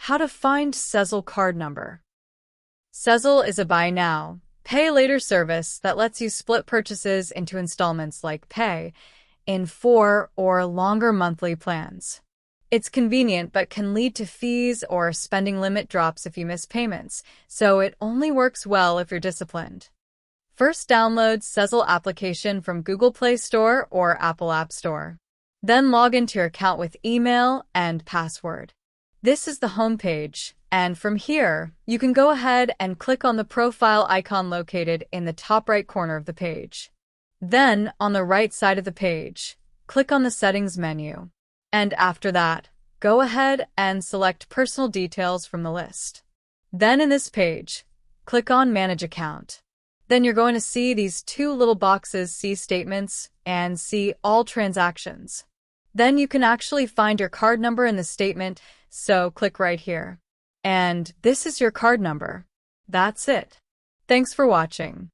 How to find Sezzle card number. Sezzle is a buy now, pay later service that lets you split purchases into installments like pay in 4 or longer monthly plans. It's convenient but can lead to fees or spending limit drops if you miss payments, so it only works well if you're disciplined. First, download Sezzle application from Google Play Store or Apple App Store. Then log into your account with email and password. This is the home page, and from here, you can go ahead and click on the profile icon located in the top right corner of the page. Then, on the right side of the page, click on the Settings menu. And after that, go ahead and select Personal Details from the list. Then in this page, click on Manage Account. Then you're going to see these two little boxes, See Statements and See All Transactions. Then you can actually find your card number in the statement, so click right here. And this is your card number. That's it. Thanks for watching.